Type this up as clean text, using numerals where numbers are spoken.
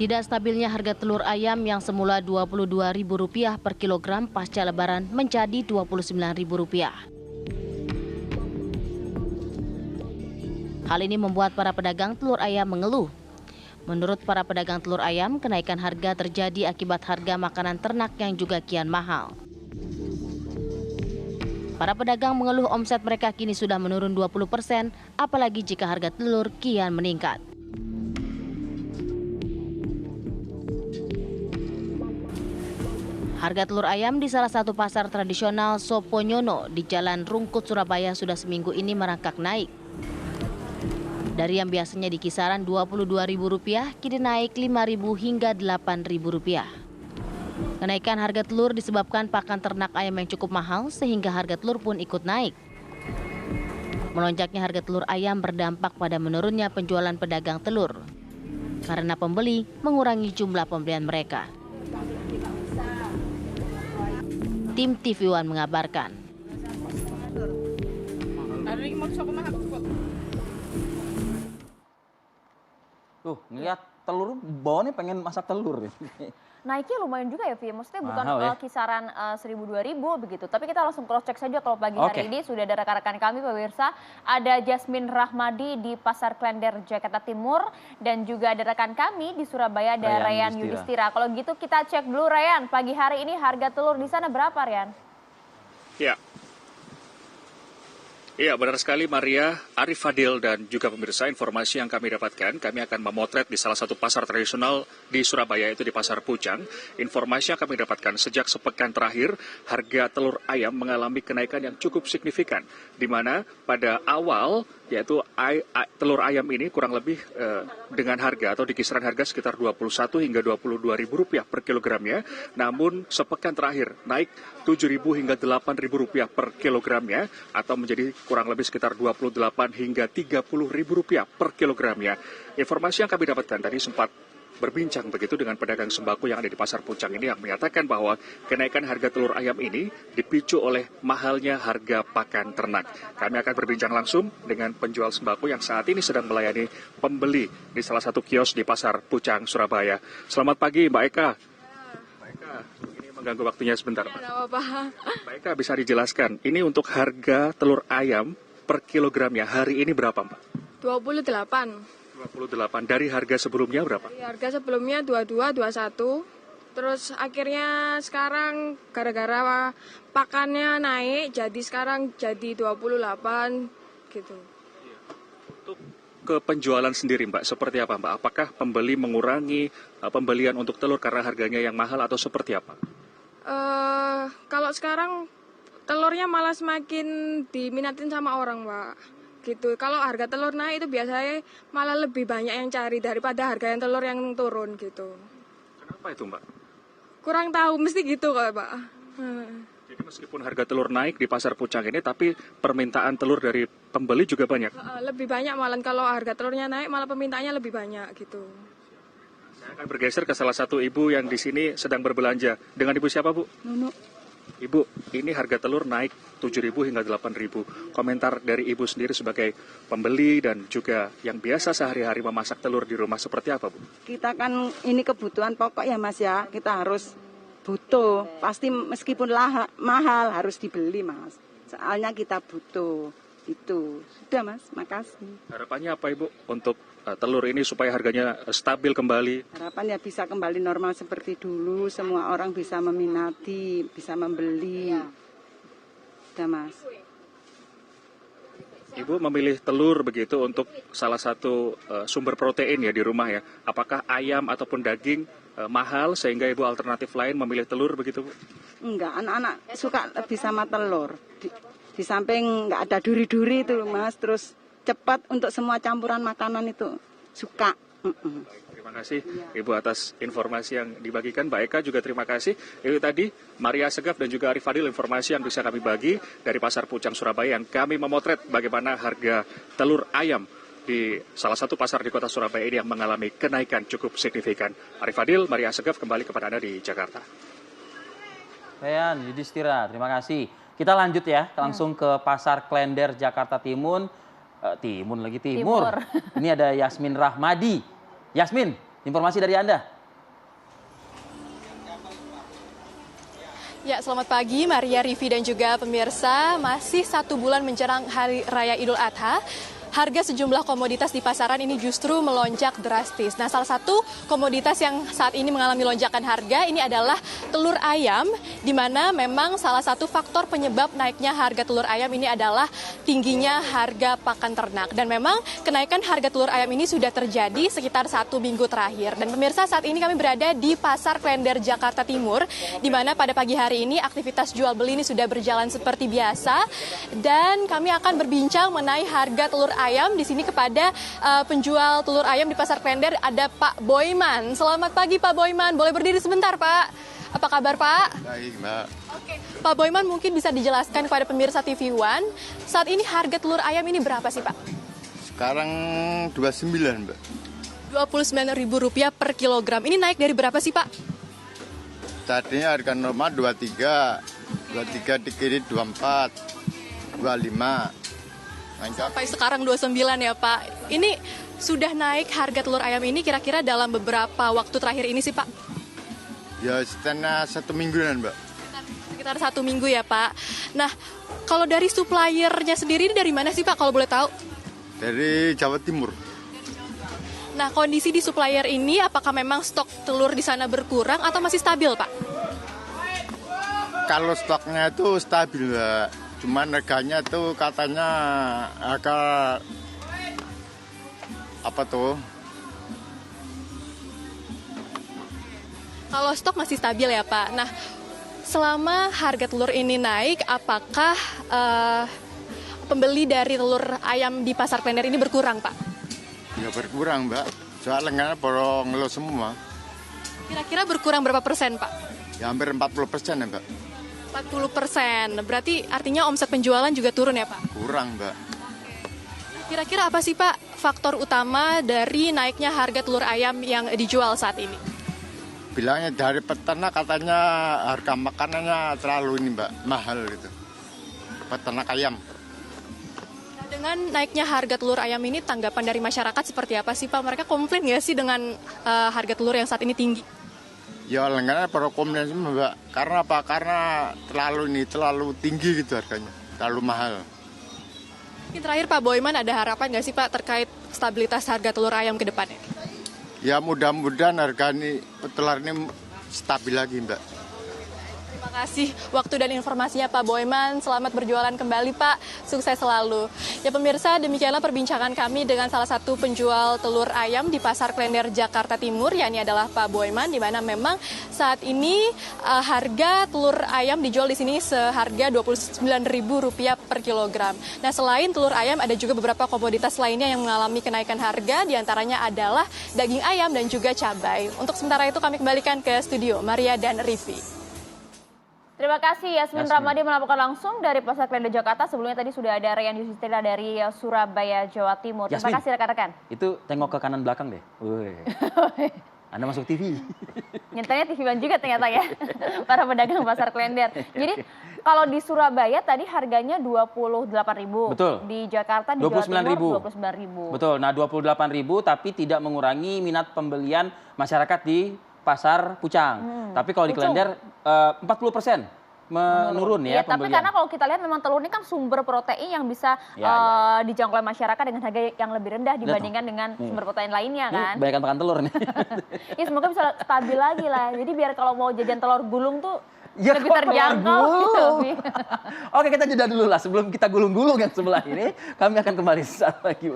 Tidak stabilnya harga telur ayam yang semula Rp22.000 per kilogram pasca Lebaran menjadi Rp29.000. Hal ini membuat para pedagang telur ayam mengeluh. Menurut para pedagang telur ayam, kenaikan harga terjadi akibat harga makanan ternak yang juga kian mahal. Para pedagang mengeluh omset mereka kini sudah menurun 20%, apalagi jika harga telur kian meningkat. Harga telur ayam di salah satu pasar tradisional Soponyono di Jalan Rungkut, Surabaya sudah seminggu ini merangkak naik. Dari yang biasanya di kisaran Rp22.000, kini naik Rp5.000 hingga Rp8.000. Kenaikan harga telur disebabkan pakan ternak ayam yang cukup mahal sehingga harga telur pun ikut naik. Melonjaknya harga telur ayam berdampak pada menurunnya penjualan pedagang telur karena pembeli mengurangi jumlah pembelian mereka. Tim TV One mengabarkan. Tuh, ngeliat telur, bawahnya pengen masak telur. Naiknya lumayan juga ya, Vi. Maksudnya bukan Mahal, ya? kisaran 1.000-2.000 begitu. Tapi kita langsung cross check saja kalau pagi hari ini sudah ada rekan-rekan kami pemirsa. Ada Jasmine Rahmadi di Pasar Klender, Jakarta Timur. Dan juga ada rekan kami di Surabaya, ada Ryan Yudhistira. Kalau gitu kita cek dulu Ryan, pagi hari ini harga telur di sana berapa Ryan? Iya, benar sekali Maria, Arif Fadil dan juga pemirsa, informasi yang kami dapatkan, kami akan memotret di salah satu pasar tradisional di Surabaya, itu di Pasar Pucang. Informasi yang kami dapatkan sejak sepekan terakhir, harga telur ayam mengalami kenaikan yang cukup signifikan, di mana pada awal yaitu telur ayam ini kurang lebih dengan harga atau di kisaran harga sekitar Rp21 hingga Rp22.000 per kilogramnya. Namun sepekan terakhir naik Rp7.000 hingga Rp8.000 per kilogramnya atau menjadi kurang lebih sekitar Rp28 hingga Rp30.000 per kilogramnya. Informasi yang kami dapatkan tadi sempat berbincang begitu dengan pedagang sembako yang ada di Pasar Pucang ini yang menyatakan bahwa kenaikan harga telur ayam ini dipicu oleh mahalnya harga pakan ternak. Kami akan berbincang langsung dengan penjual sembako yang saat ini sedang melayani pembeli di salah satu kios di Pasar Pucang, Surabaya. Selamat pagi Mbak Eka. Mbak Eka, ini mengganggu waktunya sebentar. Ya, tidak apa-apa. Mbak Eka, bisa dijelaskan ini untuk harga telur ayam per kilogramnya hari ini berapa Mbak? 28. 28. Dari harga sebelumnya berapa? Dari harga sebelumnya 22, 21. Terus akhirnya sekarang gara-gara pakannya naik, jadi sekarang jadi 28 gitu. Untuk ke penjualan sendiri Mbak, seperti apa Mbak? Apakah pembeli mengurangi pembelian untuk telur karena harganya yang mahal atau seperti apa? Kalau sekarang telurnya malah semakin diminatin sama orang, Mbak. Gitu. Kalau harga telur naik itu biasanya malah lebih banyak yang cari daripada harga yang telur yang turun gitu. Kenapa itu Mbak? Kurang tahu, mesti gitu kok Pak. Jadi meskipun harga telur naik di Pasar Pucang ini, tapi permintaan telur dari pembeli juga banyak? Lebih banyak malah, kalau harga telurnya naik malah permintaannya lebih banyak gitu. Saya akan bergeser ke salah satu ibu yang di sini sedang berbelanja. Dengan ibu siapa Bu? Nunu. Ibu, ini harga telur naik Rp7.000 hingga Rp8.000. Komentar dari Ibu sendiri sebagai pembeli dan juga yang biasa sehari-hari memasak telur di rumah seperti apa, Bu? Kita kan ini kebutuhan pokok ya Mas ya, kita harus butuh. Pasti meskipun mahal harus dibeli Mas. Soalnya kita butuh. Itu. Sudah Mas, makasih. Harapannya apa Ibu untuk telur ini supaya harganya stabil kembali? Harapan ya bisa kembali normal seperti dulu, semua orang bisa meminati, bisa membeli. Sudah Mas. Ibu memilih telur begitu untuk salah satu sumber protein ya di rumah ya. Apakah ayam ataupun daging mahal sehingga Ibu alternatif lain memilih telur begitu Bu? Enggak, anak-anak suka lebih sama telur. Di samping nggak ada duri-duri itu Mas, terus cepat untuk semua campuran makanan itu suka. Terima kasih Ibu atas informasi yang dibagikan. Mbak Eka juga terima kasih. Itu tadi Maria Segaf dan juga Arif Fadil informasi yang bisa kami bagi dari Pasar Pucang Surabaya yang kami memotret bagaimana harga telur ayam di salah satu pasar di kota Surabaya ini yang mengalami kenaikan cukup signifikan. Arif Fadil, Maria Segaf kembali kepada Anda di Jakarta. Ryan Yudhistira, terima kasih. Kita lanjut ya, langsung ke Pasar Klender, Jakarta Timur. Timur. Ini ada Jasmine Rahmadi. Yasmin, informasi dari Anda. Ya, selamat pagi Maria, Rivi, dan juga pemirsa. Masih 1 bulan menjelang Hari Raya Idul Adha, harga sejumlah komoditas di pasaran ini justru melonjak drastis. Nah, salah satu komoditas yang saat ini mengalami lonjakan harga ini adalah telur ayam, di mana memang salah satu faktor penyebab naiknya harga telur ayam ini adalah tingginya harga pakan ternak. Dan memang kenaikan harga telur ayam ini sudah terjadi sekitar 1 minggu terakhir. Dan pemirsa, saat ini kami berada di Pasar Klender, Jakarta Timur, di mana pada pagi hari ini aktivitas jual beli ini sudah berjalan seperti biasa. Dan kami akan berbincang mengenai harga telur ayam di sini kepada penjual telur ayam di Pasar Klender. Ada Pak Boyman. Selamat pagi Pak Boyman. Boleh berdiri sebentar Pak? Apa kabar Pak? Baik Mbak. Oke, Pak Boyman mungkin bisa dijelaskan kepada pemirsa TV One, saat ini harga telur ayam ini berapa sih Pak? Sekarang 29 Mbak. Rp29.000 per kilogram. Ini naik dari berapa sih Pak? Tadinya harga normal 23 di kiri 24, 25. Sampai sekarang 29 ya Pak. Ini sudah naik harga telur ayam ini kira-kira dalam beberapa waktu terakhir ini sih Pak? Ya setengah 1 mingguan Mbak. Sekitar 1 minggu ya Pak. Nah, kalau dari suppliernya sendiri ini dari mana sih Pak kalau boleh tahu? Dari Jawa Timur. Nah, kondisi di supplier ini apakah memang stok telur di sana berkurang atau masih stabil Pak? Kalau stoknya itu stabil Mbak. Cuman harganya tuh katanya agak apa tuh? Kalau stok masih stabil ya Pak. Nah, selama harga telur ini naik, apakah pembeli dari telur ayam di Pasar Klender ini berkurang Pak? Ya berkurang Mbak. Soalnya baru ngeluh semua. Kira-kira berkurang berapa persen Pak? Ya hampir 40% ya Mbak. 40%. Berarti artinya omset penjualan juga turun ya Pak? Kurang Mbak. Kira-kira apa sih Pak faktor utama dari naiknya harga telur ayam yang dijual saat ini? Bilangnya dari peternak katanya harga makanannya terlalu ini Mbak, mahal gitu. Peternak ayam. Nah, dengan naiknya harga telur ayam ini tanggapan dari masyarakat seperti apa sih Pak? Mereka komplain nggak sih dengan harga telur yang saat ini tinggi? Ya langganan para komplain semua Mbak. Karena apa? Karena terlalu tinggi gitu harganya, terlalu mahal. Ini terakhir Pak Boyman, ada harapan nggak sih Pak terkait stabilitas harga telur ayam ke depannya? Ya mudah-mudahan harga ini telur ini stabil lagi Mbak. Terima kasih waktu dan informasinya Pak Boyman. Selamat berjualan kembali Pak, sukses selalu. Ya pemirsa, demikianlah perbincangan kami dengan salah satu penjual telur ayam di Pasar Klender, Jakarta Timur, yakni adalah Pak Boyman, di mana memang saat ini harga telur ayam dijual di sini seharga Rp29.000 per kilogram. Nah, selain telur ayam ada juga beberapa komoditas lainnya yang mengalami kenaikan harga, diantaranya adalah daging ayam dan juga cabai. Untuk sementara itu kami kembalikan ke studio, Maria dan Rivi. Terima kasih Yasmin Ramadi melaporkan langsung dari Pasar Klender Jakarta. Sebelumnya tadi sudah ada Rian Yusitila dari Surabaya, Jawa Timur. Terima Yasmin, kasih rekan-rekan. Itu tengok ke kanan belakang deh. Wih. Anda masuk TV. Nyentanya TV One juga ternyata ya, para pedagang Pasar Klender. Jadi kalau di Surabaya tadi harganya Rp28.000. Betul. Di Jakarta di Jawa Timur Rp29.000. Betul. Nah, Rp28.000 tapi tidak mengurangi minat pembelian masyarakat di Pasar Pucang. Tapi kalau di Klender 40% menurun ya Tapi pembelian. karena kalau kita lihat memang telur ini kan sumber protein yang bisa dijangkau oleh masyarakat dengan harga yang lebih rendah dibandingkan dengan sumber protein lainnya kan. Banyak makan telur nih. Ya semoga bisa stabil lagi lah. Jadi biar kalau mau jajan telur gulung tuh Ya, lebih terjangkau gitu. Oke, kita jeda dulu lah sebelum kita gulung-gulung yang sebelah ini. Kami akan kembali sesaat lagi.